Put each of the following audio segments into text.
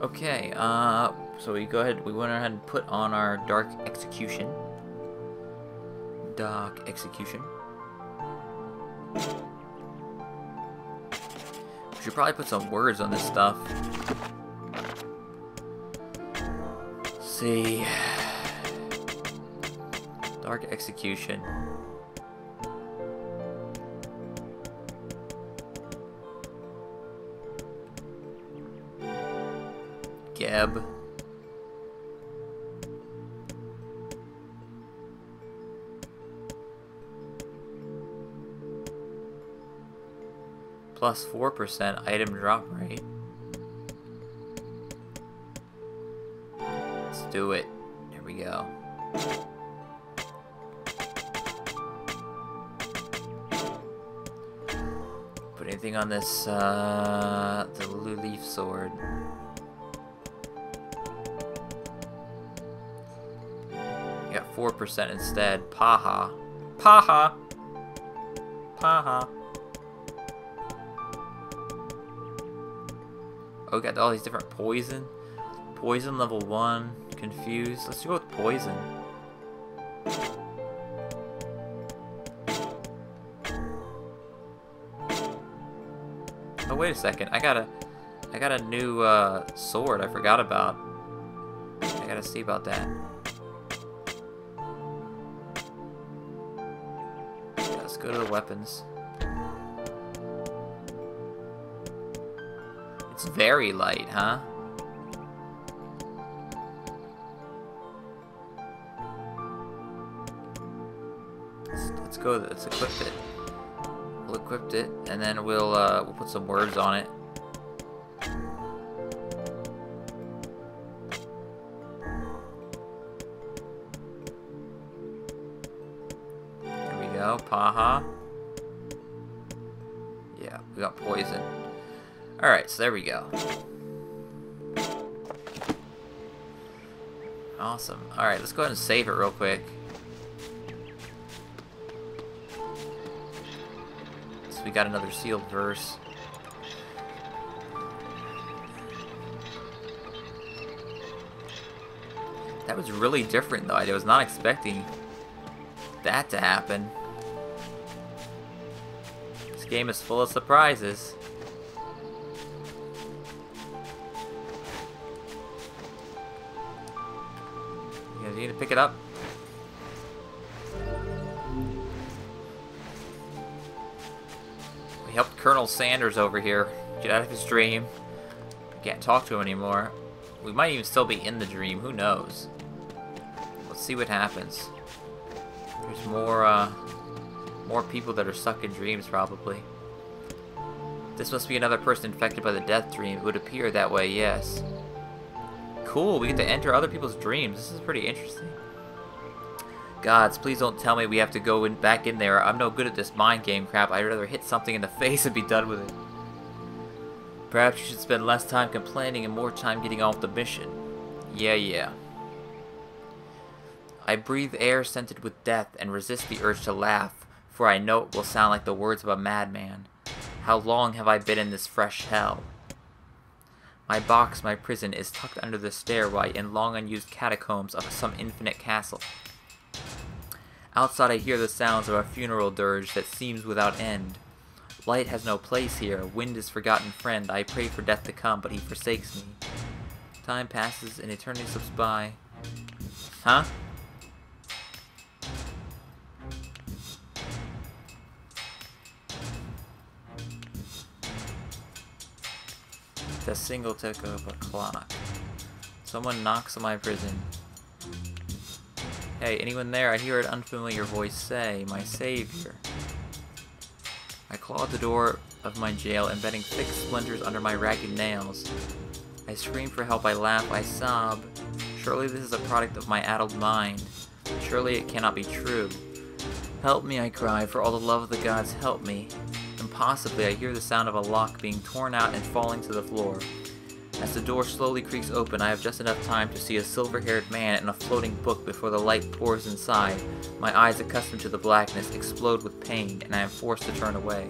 Okay, so we went ahead and put on our Dark Execution. Dark Execution. We should probably put some words on this stuff. Let's see. Dark Execution. Geb. Plus 4% item drop rate. Let's do it. Here we go. Put anything on this, the Leaf Sword. You got 4% instead. Paha. Paha! Paha. Oh, we got all these different poison. Poison level 1. Confused. Let's go with poison. Oh, wait a second. I got a new sword I forgot about. I gotta see about that. Yeah, let's go to the weapons. It's very light, huh? Let's go. Let's equip it. We'll equip it, and then we'll put some words on it. There we go. Paha. Yeah, we got poison. Alright, so there we go. Awesome. Alright, let's go ahead and save it real quick. So we got another sealed verse. That was really different though. I was not expecting that to happen. This game is full of surprises. You need to pick it up. We helped Colonel Sanders over here get out of his dream. We can't talk to him anymore. We might even still be in the dream. Who knows? Let's see what happens. There's more people that are stuck in dreams, probably. This must be another person infected by the death dream. It would appear that way, yes. Cool, we get to enter other people's dreams. This is pretty interesting. Gods, please don't tell me we have to go back in there. I'm no good at this mind game crap. I'd rather hit something in the face and be done with it. Perhaps you should spend less time complaining and more time getting on with the mission. Yeah. I breathe air scented with death and resist the urge to laugh, for I know it will sound like the words of a madman. How long have I been in this fresh hell? My box, my prison, is tucked under the stairway in long unused catacombs of some infinite castle. Outside I hear the sounds of a funeral dirge that seems without end. Light has no place here, wind is forgotten friend, I pray for death to come, but he forsakes me. Time passes and eternity slips by. Huh? A single tick of a clock. Someone knocks on my prison. Hey, anyone there? I hear an unfamiliar voice say, my savior. I claw at the door of my jail, embedding thick splinters under my ragged nails. I scream for help, I laugh, I sob. Surely this is a product of my addled mind. Surely it cannot be true. Help me, I cry, for all the love of the gods, help me. Impossibly, I hear the sound of a lock being torn out and falling to the floor. As the door slowly creaks open, I have just enough time to see a silver-haired man and a floating book before the light pours inside. My eyes, accustomed to the blackness, explode with pain, and I am forced to turn away.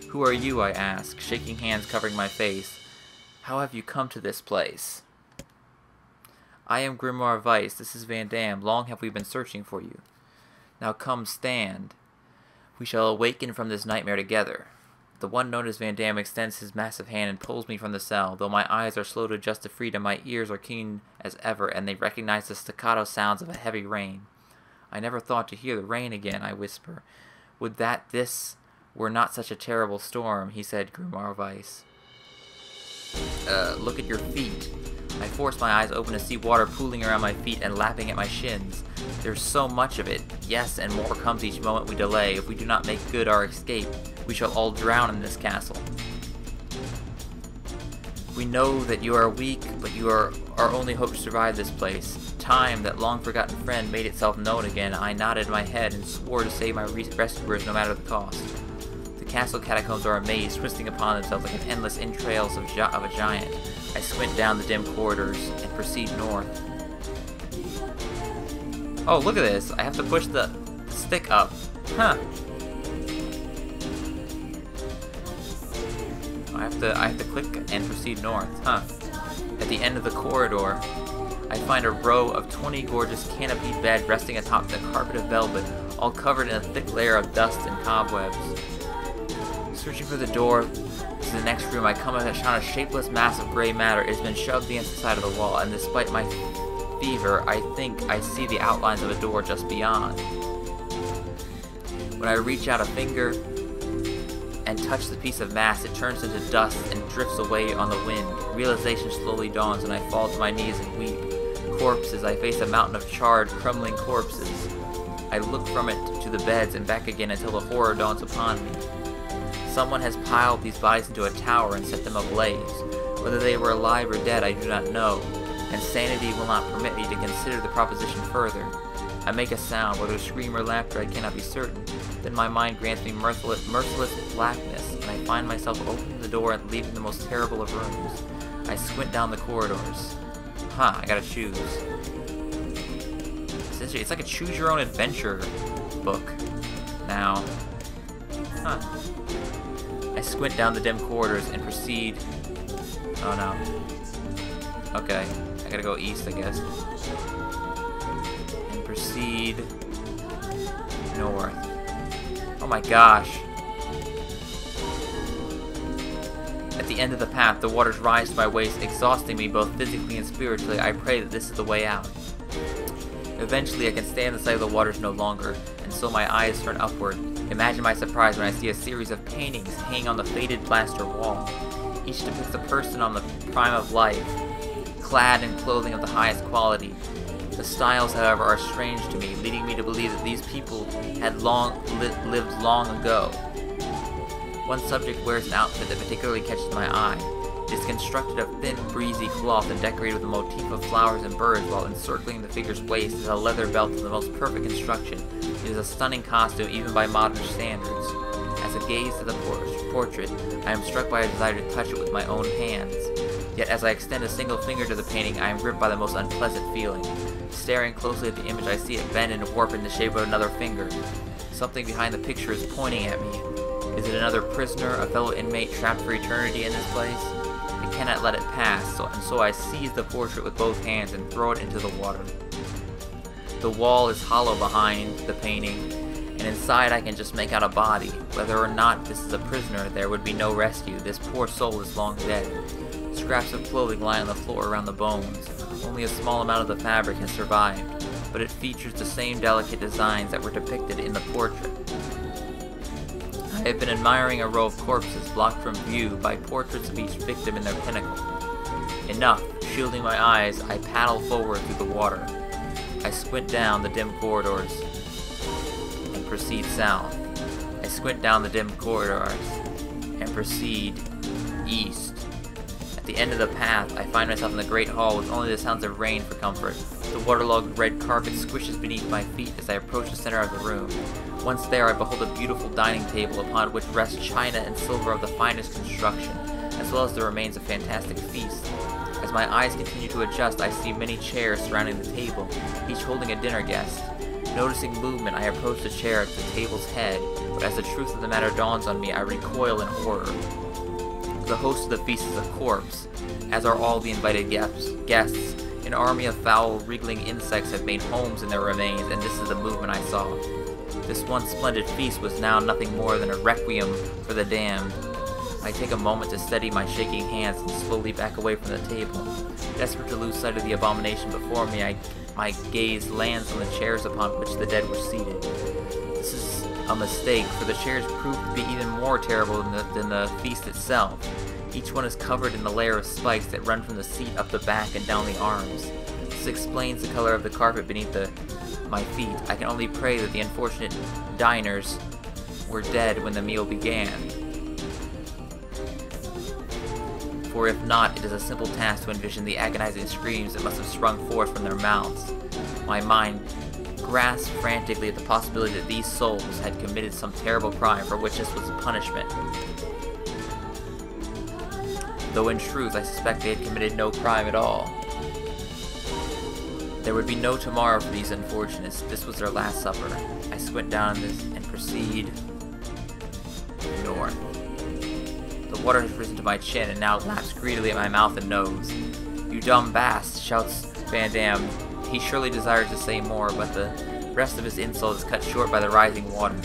Who are you, I ask, shaking hands covering my face. How have you come to this place? I am Grimoire Weiss. This is Van Dam. Long have we been searching for you. Now come, stand. We shall awaken from this nightmare together. The one known as Van Dam extends his massive hand and pulls me from the cell. Though my eyes are slow to adjust to freedom, my ears are keen as ever, and they recognize the staccato sounds of a heavy rain. I never thought to hear the rain again, I whisper. Would that this were not such a terrible storm, he said, Grimoire Weiss. Look at your feet. I force my eyes open to see water pooling around my feet and lapping at my shins. There's so much of it. Yes, and more comes each moment we delay. If we do not make good our escape, we shall all drown in this castle. We know that you are weak, but you are our only hope to survive this place. Time, that long-forgotten friend, made itself known again. I nodded my head and swore to save my rescuers no matter the cost. The castle catacombs are a maze, twisting upon themselves like an endless entrails of a giant. I squint down the dim corridors and proceed north. Oh, look at this! I have to push the stick up. Huh. I have to click and proceed north. Huh. At the end of the corridor, I find a row of 20 gorgeous canopied beds resting atop the carpet of velvet, all covered in a thick layer of dust and cobwebs. Searching for the door to the next room, I come upon a shapeless mass of gray matter. It has been shoved against the side of the wall, and despite my fever, I think I see the outlines of a door just beyond. When I reach out a finger and touch the piece of mass, it turns into dust and drifts away on the wind. Realization slowly dawns, and I fall to my knees and weep. Corpses. I face a mountain of charred, crumbling corpses. I look from it to the beds and back again until the horror dawns upon me. Someone has piled these bodies into a tower and set them ablaze. Whether they were alive or dead, I do not know, and sanity will not permit me to consider the proposition further. I make a sound, whether scream or laughter I cannot be certain. Then my mind grants me merciless blackness, and I find myself opening the door and leaving the most terrible of rooms. I squint down the corridors. Huh, I gotta choose. Essentially, it's like a choose-your-own-adventure book. Now, huh. I squint down the dim corridors and proceed... Oh no. Okay, I gotta go east, I guess. And proceed... north. Oh my gosh. At the end of the path, the waters rise to my waist, exhausting me both physically and spiritually. I pray that this is the way out. Eventually, I can stand the sight of the waters no longer, and so my eyes turn upward. Imagine my surprise when I see a series of paintings hanging on the faded plaster wall. Each depicts a person on the prime of life, clad in clothing of the highest quality. The styles, however, are strange to me, leading me to believe that these people had lived long ago. One subject wears an outfit that particularly catches my eye. It is constructed of thin, breezy cloth and decorated with a motif of flowers and birds, while encircling the figure's waist is a leather belt of the most perfect construction. It is a stunning costume, even by modern standards. As I gaze at the portrait, I am struck by a desire to touch it with my own hands. Yet as I extend a single finger to the painting, I am gripped by the most unpleasant feeling. Staring closely at the image, I see it bend and warp in the shape of another finger. Something behind the picture is pointing at me. Is it another prisoner, a fellow inmate trapped for eternity in this place? I cannot let it pass, so I seize the portrait with both hands and throw it into the water. The wall is hollow behind the painting, and inside I can just make out a body. Whether or not this is a prisoner, there would be no rescue. This poor soul is long dead. Scraps of clothing lie on the floor around the bones. Only a small amount of the fabric has survived, but it features the same delicate designs that were depicted in the portrait. I have been admiring a row of corpses blocked from view by portraits of each victim in their pinnacle. Enough. Shielding my eyes, I paddle forward through the water. I squint down the dim corridors and proceed south. I squint down the dim corridors and proceed east. At the end of the path, I find myself in the great hall with only the sounds of rain for comfort. The waterlogged red carpet squishes beneath my feet as I approach the center of the room. Once there, I behold a beautiful dining table upon which rest china and silver of the finest construction, as well as the remains of fantastic feast. As my eyes continue to adjust, I see many chairs surrounding the table, each holding a dinner guest. Noticing movement, I approach the chair at the table's head, but as the truth of the matter dawns on me, I recoil in horror. The host of the feast is a corpse, as are all the invited guests. An army of foul, wriggling insects have made homes in their remains, and this is the movement I saw. This once splendid feast was now nothing more than a requiem for the damned. I take a moment to steady my shaking hands and slowly back away from the table. Desperate to lose sight of the abomination before me, my gaze lands on the chairs upon which the dead were seated. This is a mistake, for the chairs proved to be even more terrible than the feast itself. Each one is covered in a layer of spikes that run from the seat up the back and down the arms. This explains the color of the carpet beneath my feet. I can only pray that the unfortunate diners were dead when the meal began. For if not, it is a simple task to envision the agonizing screams that must have sprung forth from their mouths. My mind grasped frantically at the possibility that these souls had committed some terrible crime for which this was a punishment. Though in truth, I suspect they had committed no crime at all. There would be no tomorrow for these unfortunates. This was their last supper. I squint down this and proceed north. The water has risen to my chin and now laps greedily at my mouth and nose. "You dumb bast," shouts Van Damme. He surely desired to say more, but the rest of his insult is cut short by the rising water.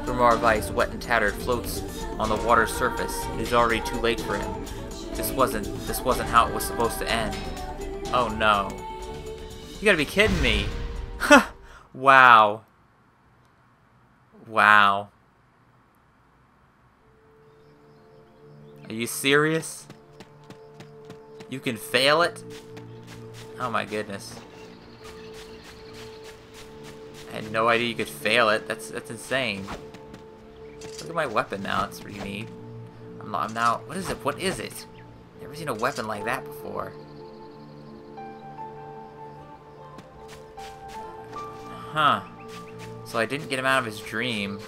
Grimoire Weiss, wet and tattered, floats on the water's surface. It is already too late for him. This wasn't how it was supposed to end. Oh no. You gotta be kidding me. Wow. Wow. Are you serious? You can fail it? Oh my goodness. I had no idea you could fail it. That's insane. Look at my weapon now. That's pretty neat. I'm now. What is it? What is it? Never seen a weapon like that before. Huh. So I didn't get him out of his dream.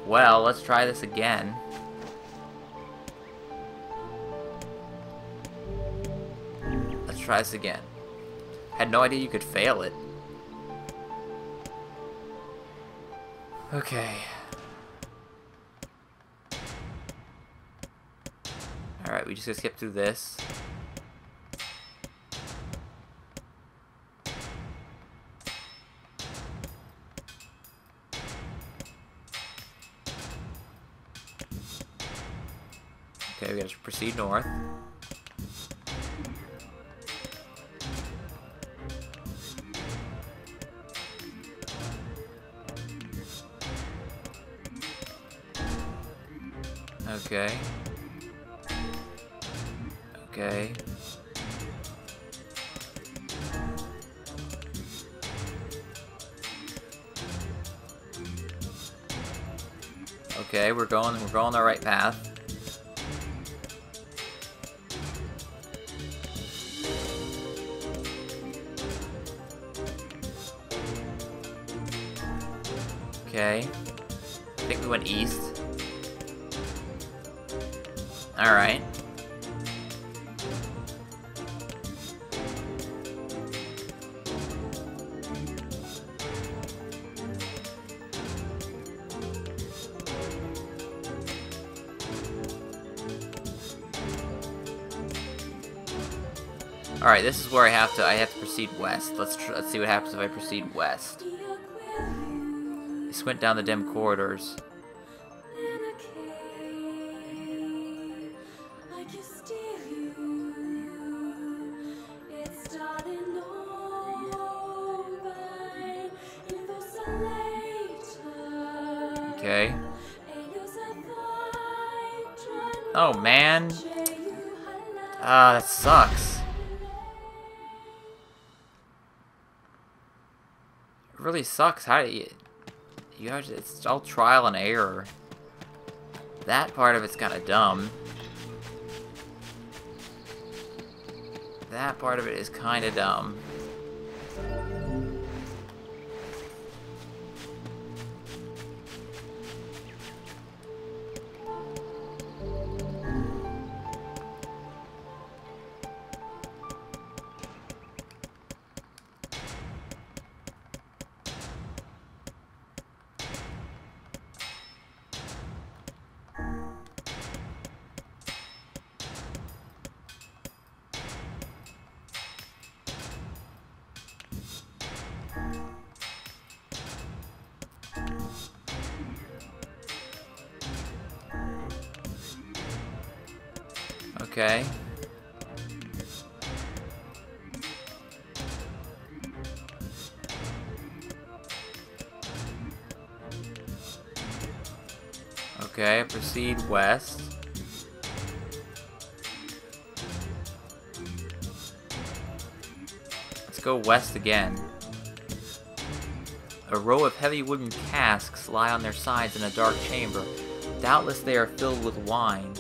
Well, let's try this again. Let's try this again. Had no idea you could fail it. Okay. Alright, we just gotta skip through this. Okay, we gotta proceed north. Okay. Okay. Okay, we're going the right path. Okay. I think we went east. Alright. Alright, this is where I have to proceed west. Let's see what happens if I proceed west. I squint down the dim corridors. Okay. Oh man. That sucks. It really sucks. How do you have to, it's all trial and error. That part of it's kind of dumb. That part of it is kind of dumb. Okay. Okay, proceed west. Let's go west again. A row of heavy wooden casks lie on their sides in a dark chamber. Doubtless they are filled with wine.